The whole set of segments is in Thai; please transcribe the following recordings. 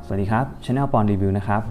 สวัสดีครับ Channel ปอนรีวิวนะครับ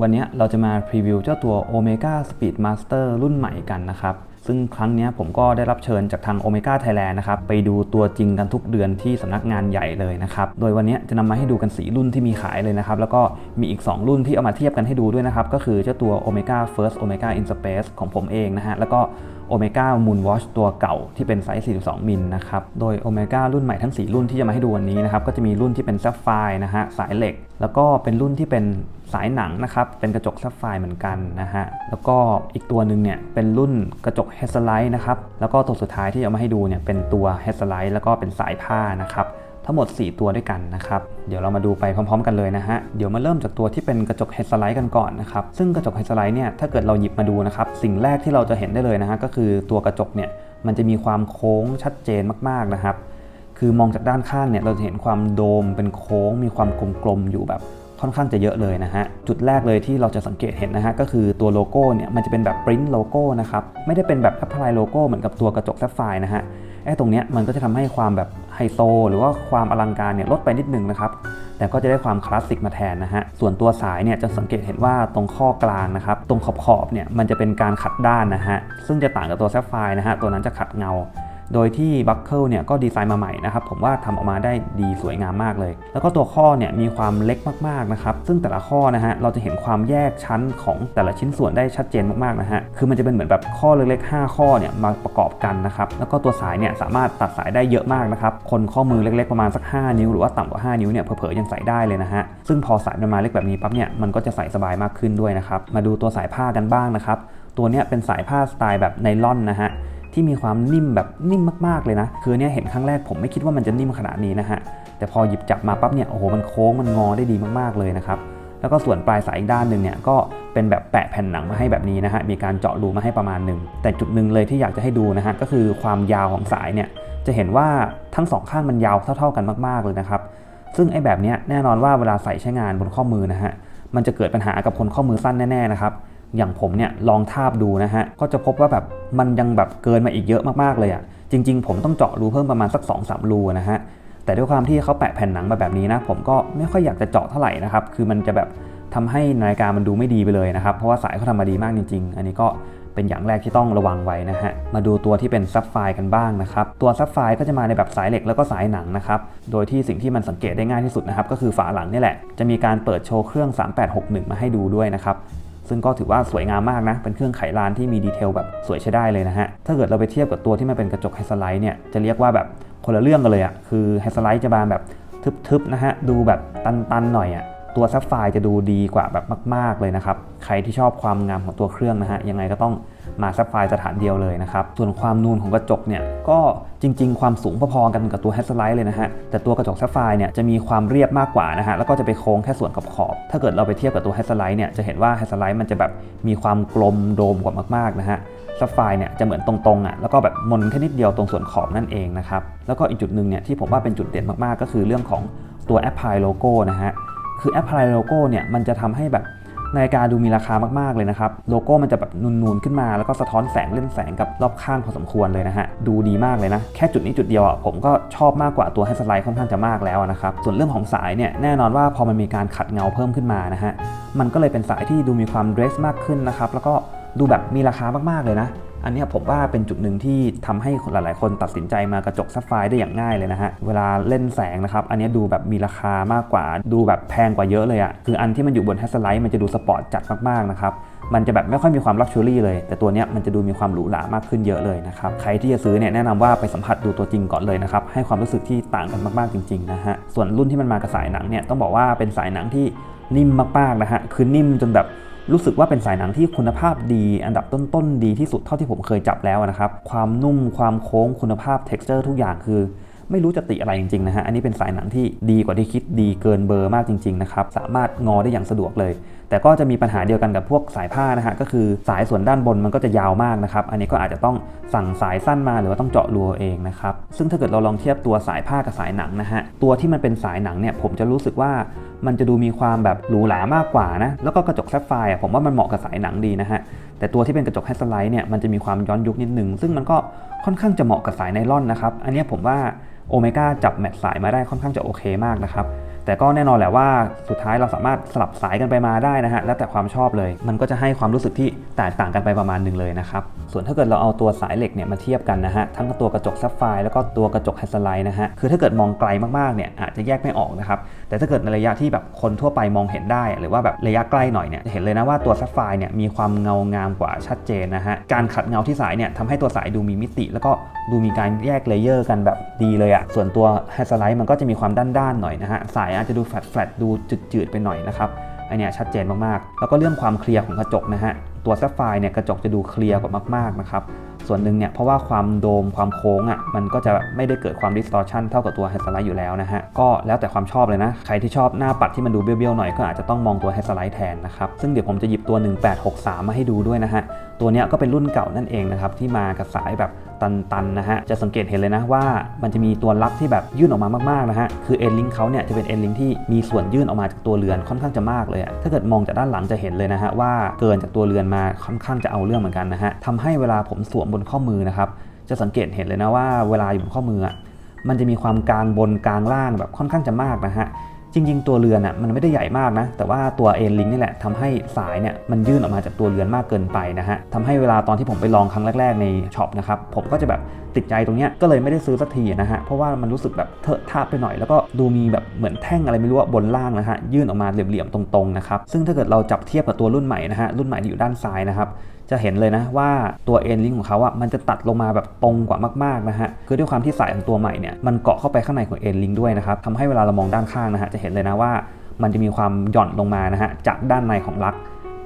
วันนี้เราจะมาพรีวิวเจ้าตัว Omega Speed Master รุ่นใหม่กันนะครับซึ่งครั้งนี้ผมก็ได้รับเชิญจากทาง Omega Thailand นะครับไปดูตัวจริงกันทุกเดือนที่สำนักงานใหญ่เลยนะครับโดยวันนี้จะนำมาให้ดูกัน4รุ่นที่มีขายเลยนะครับแล้วก็มีอีก2รุ่นที่เอามาเทียบกันให้ดูด้วยนะครับก็คือเจ้าตัว Omega First Omega in Space ของผมเองนะฮะแล้วก็ Omega Moonwatch ตัวเก่าที่เป็นไซส์ 42 มิลนะครับโดย Omega รุ่นใหม่ทั้ง4รุ่นที่จะมาให้ดูวันนี้นะครับก็จะมีรุ่นที่เป็น Sapphire นะฮะสายเหล็กแล้วก็เป็นรุ่นที่เป็นสายหนังนะครับเป็นกระจก Sapphire เหมือนกันนะฮะแล้วก็อีกตัวหนึ่งเนี่ยเป็นรุ่นกระจก Headlight นะครับแล้วก็ตัวสุดท้ายที่เอามาให้ดูเนี่ยเป็นตัว Headlight แล้วก็เป็นสายผ้านะครับทั้งหมด4ตัวด้วยกันนะครับเดี๋ยวเรามาดูไปพร้อมๆกันเลยนะฮะเดี๋ยวมาเริ่มจากตัวที่เป็นกระจก Headlight กันก่อนนะครับซึ่งกระจก Headlight เนี่ยถ้าเกิดเราหยิบมาดูนะครับสิ่งแรกที่เราจะเห็นได้เลยนะฮะก็คือตัวกระจกเนี่ยมันจะมีความโค้งชัดเจนมากๆนะครับคือมองจากด้านข้างเนี่ยเราจะเห็นความโดมเป็นโค้งมีความกลมๆอยู่แบบค่อนข้างจะเยอะเลยนะฮะจุดแรกเลยที่เราจะสังเกตเห็นนะฮะก็คือตัวโลโก้เนี่ยมันจะเป็นแบบปริ้นโลโก้นะครับไม่ได้เป็นแบบแอปพลายโลโก้เหมือนกับตัวกระจก Sapphire นะฮะตรงเนี้ยมันก็จะทำให้ความแบบไฮโซหรือว่าความอลังการเนี่ยลดไปนิดนึงนะครับแต่ก็จะได้ความคลาสสิกมาแทนนะฮะส่วนตัวสายเนี่ยจะสังเกตเห็นว่าตรงข้อกลางนะครับตรงขอบเนี่ยมันจะเป็นการขัดด้านนะฮะซึ่งจะต่างกับตัว Sapphire นะฮะตัวนั้นจะขัดเงาโดยที่บัคเกิลเนี่ยก็ดีไซน์มาใหม่นะครับผมว่าทำออกมาได้ดีสวยงามมากเลยแล้วก็ตัวข้อเนี่ยมีความเล็กมากๆนะครับซึ่งแต่ละข้อนะฮะเราจะเห็นความแยกชั้นของแต่ละชิ้นส่วนได้ชัดเจนมากๆนะฮะคือมันจะเป็นเหมือนแบบข้อเล็กๆ5ข้อเนี่ยมาประกอบกันนะครับแล้วก็ตัวสายเนี่ยสามารถตัดสายได้เยอะมากนะครับคนข้อมือเล็กๆประมาณสัก5นิ้วหรือว่าต่ำกว่า5นิ้วเนี่ยเผลอๆยังใส่ได้เลยนะฮะซึ่งพอสายมันมาเล็กแบบนี้ปั๊บเนี่ยมันก็จะใส่สบายมากขึ้นด้วยนะครับมาดูตัวสายผ้ากันบ้างนะครับตัวเนี้ยเป็นสายผ้าสไตล์แบบไนลอนนะฮะที่มีความนิ่มแบบนิ่มมากๆเลยนะคือเนี่ยเห็นครั้งแรกผมไม่คิดว่ามันจะนิ่มขนาดนี้นะฮะแต่พอหยิบจับมาปั๊บเนี่ยโอ้โหมันโค้งมันงอได้ดีมากๆเลยนะครับแล้วก็ส่วนปลายสายอีกด้านหนึ่งเนี่ยก็เป็นแบบแปะแผ่นหนังมาให้แบบนี้นะฮะมีการเจาะรูมาให้ประมาณหนึ่งแต่จุดหนึ่งเลยที่อยากจะให้ดูนะฮะก็คือความยาวของสายเนี่ยจะเห็นว่าทั้งสองข้างมันยาวเท่าๆกันมากๆเลยนะครับซึ่งไอ้แบบนี้แน่นอนว่าเวลาใส่ใช้งานบนข้อมือนะฮะมันจะเกิดปัญหากับคนข้อมือสั้นแน่ๆนะครับอย่างผมเนี่ยลองทาบดูนะฮะก็จะพบว่าแบบมันยังแบบเกินมาอีกเยอะมากๆเลยอ่ะจริงๆผมต้องเจาะรูเพิ่มประมาณสัก 2-3 รูนะฮะแต่ด้วยความที่เขาแปะแผ่นหนังแบบนี้นะผมก็ไม่ค่อยอยากจะเจาะเท่าไหร่นะครับคือมันจะแบบทำให้นาฬิกามันดูไม่ดีไปเลยนะครับเพราะว่าสายเขาทำมาดีมากจริงๆอันนี้ก็เป็นอย่างแรกที่ต้องระวังไว้นะฮะมาดูตัวที่เป็นซับไฟกันบ้างนะครับตัวซับไฟก็จะมาในแบบสายเหล็กแล้วก็สายหนังนะครับโดยที่สิ่งที่มันสังเกตได้ง่ายที่สุดนะครับก็คือฝาหลังนี่แหละจะมีการเปิดโชว์เครื่อง3861มาให้ดูด้วยนะครับซึ่งก็ถือว่าสวยงามมากนะเป็นเครื่องไขลานที่มีดีเทลแบบสวยใช้ได้เลยนะฮะถ้าเกิดเราไปเทียบกับตัวที่มันเป็นกระจกไฮสไลท์เนี่ยจะเรียกว่าแบบคนละเรื่องกันเลยอ่ะคือไฮสไลท์จะบานแบบทึบๆนะฮะดูแบบตันๆหน่อยอ่ะตัวซับไฟจะดูดีกว่าแบบมากๆเลยนะครับใครที่ชอบความงามของตัวเครื่องนะฮะยังไงก็ต้องมาซับไฟสถานเดียวเลยนะครับส่วนความนูนของกระจกเนี่ยก็จริงๆความสูงพอๆกันกับตัวแฮชไลท์เลยนะฮะแต่ตัวกระจกซับไฟเนี่ยจะมีความเรียบมากกว่านะฮะแล้วก็จะไปโค้งแค่ส่วนขอบถ้าเกิดเราไปเทียบกับตัวแฮชไลท์เนี่ยจะเห็นว่าแฮชไลท์มันจะแบบมีความกลมโดมกว่ามากๆนะฮะซับไฟเนี่ยจะเหมือนตรงๆอ่ะแล้วก็แบบมนแค่นิดเดียวตรงส่วนขอบนั่นเองนะครับแล้วก็อีกจุดหนึ่งเนี่ยที่ผมว่าเป็นจุดเด่นมากๆก็คือเรื่องของตัวแอปพลายโลโก้นะฮะคือแอปพลายโลโก้เนี่ยมันจะทำให้แบบนาฬิกาดูมีราคามากๆเลยนะครับโลโก้มันจะแบบนูนๆขึ้นมาแล้วก็สะท้อนแสงเล่นแสงกับรอบข้างพอสมควรเลยนะฮะดูดีมากเลยนะแค่จุดนี้จุดเดียวอ่ะผมก็ชอบมากกว่าตัวไฮสไลท์ค่อนข้างจะมากแล้วนะครับส่วนเรื่องของสายเนี่ยแน่นอนว่าพอมันมีการขัดเงาเพิ่มขึ้นมานะฮะมันก็เลยเป็นสายที่ดูมีความเดรสมากขึ้นนะครับแล้วก็ดูแบบมีราคามากๆเลยนะอันนี้ผมว่าเป็นจุดหนึ่งที่ทำให้หลายๆคนตัดสินใจมากระจกซับไฟได้อย่างง่ายเลยนะฮะเวลาเล่นแสงนะครับอันนี้ดูแบบมีราคามากกว่าดูแบบแพงกว่าเยอะเลยอ่ะคืออันที่มันอยู่บนแฮชไลท์มันจะดูสปอร์ตจัดมากๆนะครับมันจะแบบไม่ค่อยมีความลักชัวรี่เลยแต่ตัวนี้มันจะดูมีความหรูหรามากขึ้นเยอะเลยนะครับใครที่จะซื้อเนี่ยแนะนำว่าไปสัมผัสดูตัวจริงก่อนเลยนะครับให้ความรู้สึกที่ต่างกันมากๆจริงๆนะฮะส่วนรุ่นที่มันมากับสายหนังเนี่ยต้องบอกว่าเป็นสายหนังที่นิ่มมากๆนะฮะคือนิ่มจนแบบรู้สึกว่าเป็นสายหนังที่คุณภาพดีอันดับต้นๆดีที่สุดเท่าที่ผมเคยจับแล้วนะครับความนุ่มความโค้งคุณภาพ texture ทุกอย่างคือไม่รู้จะติอะไรจริงๆนะฮะอันนี้เป็นสายหนังที่ดีกว่าที่คิดดีเกินเบอร์มากจริงๆนะครับสามารถงอได้อย่างสะดวกเลยแต่ก็จะมีปัญหาเดียวกันกับพวกสายผ้านะฮะก็คือสายส่วนด้านบนมันก็จะยาวมากนะครับอันนี้ก็อาจจะต้องสั่งสายสั้นมาหรือว่าต้องเจาะรูเองนะครับซึ่งถ้าเกิดเราลองเทียบตัวสายผ้ากับสายหนังนะฮะตัวที่มันเป็นสายหนังเนี่ยผมจะรู้สึกว่ามันจะดูมีความแบบหรูหรามากกว่านะแล้วก็กระจกแซฟไฟร์ผมว่ามันเหมาะกับสายหนังดีนะฮะแต่ตัวที่เป็นกระจกแฮชไลท์เนี่ยมันจะมีความย้อนยุคนิดนึงซึ่งมันก็ค่อนข้างจะเหมาะกับสายไนลอนนะครับอันนี้ผมว่าโอเมก้าจับแมทสายมาได้ค่อนข้างจะโอเคมากนะครับ แต่ก็แน่นอนแหละว่าสุดท้ายเราสามารถสลับสายกันไปมาได้นะฮะแล้วแต่ความชอบเลยมันก็จะให้ความรู้สึกที่แตกต่างกันไปประมาณนึงเลยนะครับส่วนถ้าเกิดเราเอาตัวสายเหล็กเนี่ยมาเทียบกันนะฮะทั้งตัวกระจกซับไฟร์แล้วก็ตัวกระจกแฮสไลท์นะฮะคือถ้าเกิดมองไกลมากๆเนี่ยอาจจะแยกไม่ออกนะครับแต่ถ้าเกิดในระยะที่แบบคนทั่วไปมองเห็นได้หรือว่าแบบระยะใกล้หน่อยเนี่ยจะเห็นเลยนะว่าตัวซับไฟร์เนี่ยมีความเงางามกว่าชัดเจนนะฮะการขัดเงาที่สายเนี่ยทำให้ตัวสายดูมีมิติแล้วก็ดูมีการแยกเลเยอร์กันแบบดีเลยอะส่วนตัวแฮสไลท์มันก็จะมีความด้านๆหน่อยนะฮะสายอาจจะดูแฟลตดูจืดๆไปหน่อยนะครับอันนี้ชัดเจนมากๆแล้วก็เรื่องความเคลียร์ของกระจกนะฮะตัวซับไฟร์เนี่ยกระจกจะดูเคลียร์กว่ามากๆนะครับส่วนหนึ่งเนี่ยเพราะว่าความโดมความโค้งอ่ะมันก็จะไม่ได้เกิดความ distortion เท่ากับตัวแฮสไลท์อยู่แล้วนะฮะก็แล้วแต่ความชอบเลยนะใครที่ชอบหน้าปัดที่มันดูเบี้ยวๆหน่อยก็อาจจะต้องมองตัวแฮสไลท์แทนนะครับซึ่งเดี๋ยวผมจะหยิบตัว1863มาให้ดูด้วยนะฮะตัวนี้ก็เป็นรุ่นเก่านั่นเองนะครับที่มากับสายแบบตันนะฮะจะสังเกตเห็นเลยนะว่ามันจะมีตัวลักที่แบบยื่นออกมามากๆนะฮะคือเอ็นลิงเขาเนี่ยจะเป็นเอ็นลิงที่มีส่วนยื่นออกมาจากตัวเรือนค่อนข้างจะมากเลยอะถ้าเกิดมองจากด้านหลังจะเห็นเลยนะฮะว่าเกินจากตัวเรือนมาค่อนข้างจะเอาเรื่องเหมือนกันนะฮะทำให้เวลาผมสวมบนข้อมือนะครับจะสังเกตเห็นเลยนะว่าเวลาอยู่บนข้อมืออะมันจะมีความกลางบนกลางล่างแบบค่อนข้างจะมากนะฮะจริงๆตัวเรือนอ่ะมันไม่ได้ใหญ่มากนะแต่ว่าตัวเอ็นลิงนี่แหละทำให้สายเนี่ยมันยื่นออกมาจากตัวเรือนมากเกินไปนะฮะทำให้เวลาตอนที่ผมไปลองครั้งแรกๆในช็อปนะครับผมก็จะแบบติดใจตรงนี้ก็เลยไม่ได้ซื้อสักทีนะฮะเพราะว่ามันรู้สึกแบบเถอะทะไปหน่อยแล้วก็ดูมีแบบเหมือนแท่งอะไรไม่รู้ว่าบนล่างนะฮะยื่นออกมาเหลี่ยมๆตรงๆนะครับซึ่งถ้าเกิดเราจับเทียบกับตัวรุ่นใหม่นะฮะรุ่นใหม่ที่อยู่ด้านซ้ายนะครับจะเห็นเลยนะว่าตัวเอ็นลิงของเขาอ่ะมันจะตัดลงมาแบบตรงกว่ามากๆนะฮะคือด้วยความที่สายของตัวใหม่เนี่ยมันเกาะเข้าไปข้างในของเอ็นลิงด้วยนะครับทำให้เวลาเรามองด้านข้างนะฮะจะเห็นเลยนะว่ามันจะมีความหย่อนลงมานะฮะจากด้านในของลัก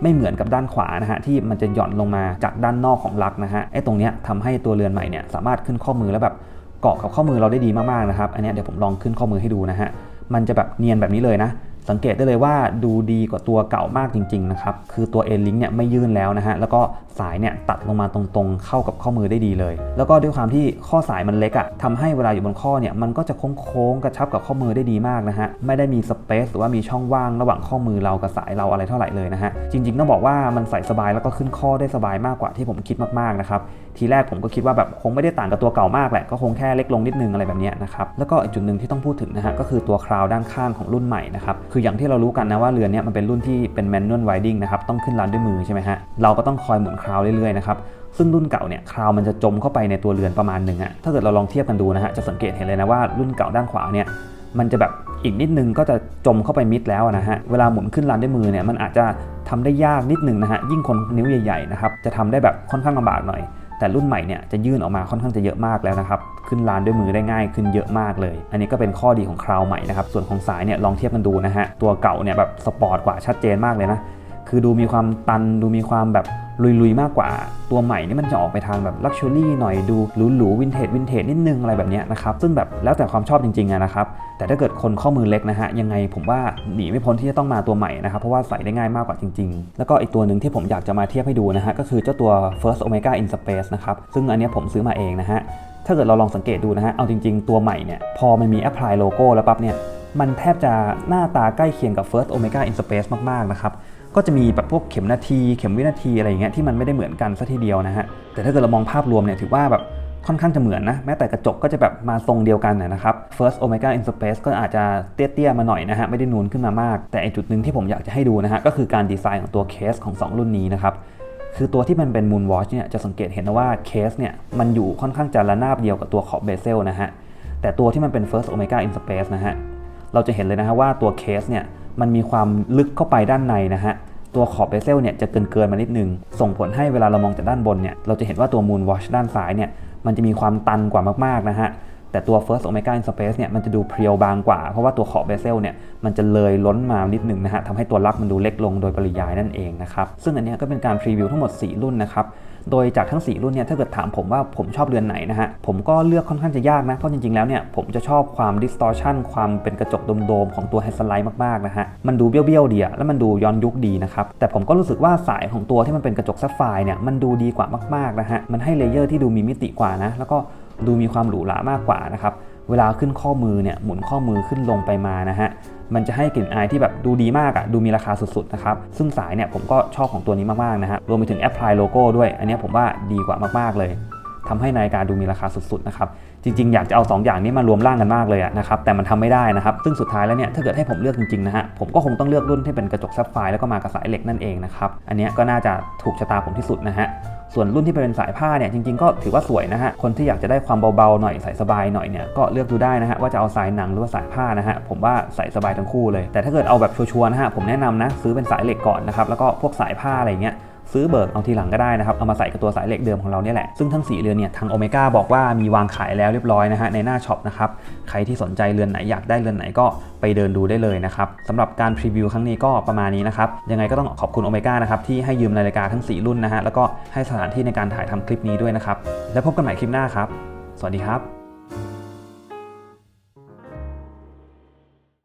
ไม่เหมือนกับด้านขวานะฮะที่มันจะหย่อนลงมาจากด้านนอกของลักนะฮะไอ้ตรงเนี้ยทำให้ตัวเรือนใหม่เนี่ยสามารถขึ้นข้อมือแล้วแบบเกาะกับข้อมือเราได้ดีมากๆนะครับอันนี้เดี๋ยวผมลองขึ้นข้อมือให้ดูนะฮะมันจะแบบเนียนแบบนี้เลยนะสังเกตได้เลยว่าดูดีกว่าตัวเก่ามากจริงๆนะครับคือตัวเอ็นลิงเนี่ยไม่ยื่นแล้วนะฮะแล้วก็สายเนี่ยตัดลงมาตรงๆเข้ากับข้อมือได้ดีเลยแล้วก็ด้วยความที่ข้อสายมันเล็กอ่ะทำให้เวลาอยู่บนข้อเนี่ยมันก็จะโค้งๆกระชับกับข้อมือได้ดีมากนะฮะไม่ได้มีสเปซหรือว่ามีช่องว่างระหว่างข้อมือเรากับสายเราอะไรเท่าไหร่เลยนะฮะจริงๆต้องบอกว่ามันใส่สบายแล้วก็ขึ้นข้อได้สบายมากกว่าที่ผมคิดมากๆนะครับทีแรกผมก็คิดว่าแบบคงไม่ได้ต่างกับตัวเก่ามากแหละก็คงแค่เล็กลงนิดนึงอะไรแบบนี้นะครับแล้วก็อีกจุดนึงที่ต้องพูดถึงนะฮะก็คือตัวคราวด้านข้างของรุ่นใหม่นะครับคืออย่างที่เรารู้กันนะว่าเรือนนี้มันเป็นรุ่นที่เป็น manual winding นะครับต้องขึ้นรันด้วยมือใช่ไหมฮะเราก็ต้องคอยหมุนคราวเรื่อยๆนะครับซึ่งรุ่นเก่าเนี่ยคราวมันจะจมเข้าไปในตัวเรือนประมาณนึงอะถ้าเกิดเราลองเทียบกันดูนะฮะจะสังเกตเห็นเลยนะว่ารุ่นเก่าด้านขวาเนี่ยมันจะแบบอีกนิดนึงก็จะจมเข้าไปมิดแล้วนะฮะเวลาหมุนขึ้นรันด้วยมือเนี่ยมันอาจจะทำได้ยากนิดนึงนะฮะยิ่งคนนิ้วใหญ่ๆนะครับจะทำได้แบบค่อนข้างลำบากหน่อยแต่รุ่นใหม่เนี่ยจะยื่นออกมาค่อนข้างจะเยอะมากแล้วนะครับขึ้นลานด้วยมือได้ง่ายขึ้นเยอะมากเลยอันนี้ก็เป็นข้อดีของคราวใหม่นะครับส่วนของสายเนี่ยลองเทียบกันดูนะฮะตัวเก่าเนี่ยแบบสปอร์ตกว่าชัดเจนมากเลยนะคือดูมีความตันดูมีความแบบลุยๆมากกว่าตัวใหม่นี่มันจะออกไปทางแบบลักชัวรี่หน่อยดูหรูๆวินเทจนิดนึงอะไรแบบนี้นะครับซึ่งแบบแล้วแต่ความชอบจริงๆนะครับแต่ถ้าเกิดคนข้อมือเล็กนะฮะยังไงผมว่าหนีไม่พ้นที่จะต้องมาตัวใหม่นะครับเพราะว่าใส่ได้ง่ายมากกว่าจริงๆแล้วก็อีกตัวหนึ่งที่ผมอยากจะมาเทียบให้ดูนะฮะก็คือเจ้าตัว First Omega in Space นะครับซึ่งอันนี้ผมซื้อมาเองนะฮะถ้าเกิดเราลองสังเกตดูนะฮะเอาจริงๆตัวใหม่เนี่ยพอมันมี Apply Logo แล้วปั๊บเนี่ยมันแทบจะหน้าตาใกล้เคียงกับ First Omega in Space มากๆนะครับก็จะมีแบบพวกเข็มนาทีเข็มวินาทีอะไรอย่างเงี้ยที่มันไม่ได้เหมือนกันซะทีเดียวนะฮะแต่ถ้าเกิดเรามองภาพรวมเนี่ยถือว่าแบบค่อนข้างจะเหมือนนะแม้แต่กระจกก็จะแบบมาทรงเดียวกันนะครับ First Omega in Space ก็อาจจะเตี้ยๆมาหน่อยนะฮะไม่ได้นูนขึ้นมามากแต่อีกจุดนึงที่ผมอยากจะให้ดูนะฮะก็คือการดีไซน์ของตัวเคสของ2รุ่นนี้นะครับคือตัวที่มันเป็น Moon Watch เนี่ยจะสังเกตเห็นนะว่าเคสเนี่ยมันอยู่ค่อนข้างจะระนาบเดียวกับตัวขอบเบเซลนะฮะแต่ตัวที่มันเป็น First Omega in Space นะฮะเราจะเห็นเลยนะฮะว่าตัวเคสเนี่ยมันมีความลึกเข้าไปด้านในนะฮะตัวขอบเบเซลเนี่ยจะเกินมานิดนึงส่งผลให้เวลาเรามองจากด้านบนเนี่ยเราจะเห็นว่าตัว Moon Watch ด้านซ้ายเนี่ยมันจะมีความตันกว่ามากๆนะฮะแต่ตัว First Omega in Space เนี่ยมันจะดูเพรียวบางกว่าเพราะว่าตัวขอบเบเซลเนี่ยมันจะเลยล้นมานิดนึงนะฮะทำให้ตัวลักมันดูเล็กลงโดยปริยายนั่นเองนะครับซึ่งอันนี้ก็เป็นการพรีวิวทั้งหมด4รุ่นนะครับโดยจากทั้ง4รุ่นเนี่ยถ้าเกิดถามผมว่าผมชอบเรือนไหนนะฮะผมก็เลือกค่อนข้างจะยากนะเพราะจริงๆแล้วเนี่ยผมจะชอบความ distortion ความเป็นกระจกโดมๆของตัว headlight มากๆนะฮะมันดูเบี้ยวๆดีอะแล้วมันดูย้อนยุคดีนะครับแต่ผมก็รู้สึกว่าสายของตัวที่มันเป็นกระจกซับไฟร์เนี่ยมันดูดีกว่ามากๆนะฮะมันให้เลเยอร์ที่ดูมีมิติกว่านะแล้วก็ดูมีความหรูหรามากกว่านะครับเวลาขึ้นข้อมือเนี่ยหมุนข้อมือขึ้นลงไปมานะฮะมันจะให้กลิ่นอายที่แบบดูดีมากอ่ะดูมีราคาสุดๆนะครับซึ่งสายเนี่ยผมก็ชอบของตัวนี้มากๆนะฮะรวมไปถึง Apply Logo ด้วยอันนี้ผมว่าดีกว่ามากๆเลย ทำให้นาฬิกาดูมีราคาสุดๆนะครับจริงๆอยากจะเอา2อย่างนี้มารวมร่างกันมากเลยนะครับแต่มันทำไม่ได้นะครับซึ่งสุดท้ายแล้วเนี่ยถ้าเกิดให้ผมเลือกจริงๆนะฮะผมก็คงต้องเลือกรุ่นที่เป็นกระจกแซฟไฟร์แล้วก็มากับสายเหล็กนั่นเองนะครับอันนี้ก็น่าจะถูกชะตาผมที่สุดนะฮะส่วนรุ่นที่เป็นสายผ้าเนี่ยจริงๆก็ถือว่าสวยนะฮะคนที่อยากจะได้ความเบาๆหน่อยใส่สบายหน่อยเนี่ยก็เลือกดูได้นะฮะว่าจะเอาสายหนังหรือว่าสายผ้านะฮะผมว่าใส่สบายทั้งคู่เลยแต่ถ้าเกิดเอาแบบชัวร์ๆนะฮะผมแนะนำนะซื้อเป็นสายเหล็กก่อนนะครับแล้วก็พวกสายผ้าอะไรเงี้ยซื้อเบิกเอาทีหลังก็ได้นะครับเอามาใส่กับตัวสายเหล็กเดิมของเราเนี่ยแหละซึ่งทั้ง4เรือนเนี่ยทางโอเมก้าบอกว่ามีวางขายแล้วเรียบร้อยนะฮะในหน้าช็อปนะครับใครที่สนใจเรือนไหนอยากได้เรือนไหนก็ไปเดินดูได้เลยนะครับสำหรับการพรีวิวครั้งนี้ก็ประมาณนี้นะครับยังไงก็ต้องขอบคุณโอเมก้านะครับที่ให้ยืมนาฬิกาทั้ง4รุ่นนะฮะแล้วก็ให้สถานที่ในการถ่ายทำคลิปนี้ด้วยนะครับแล้วพบกันใหม่คลิปหน้าครับสวัสดีครับ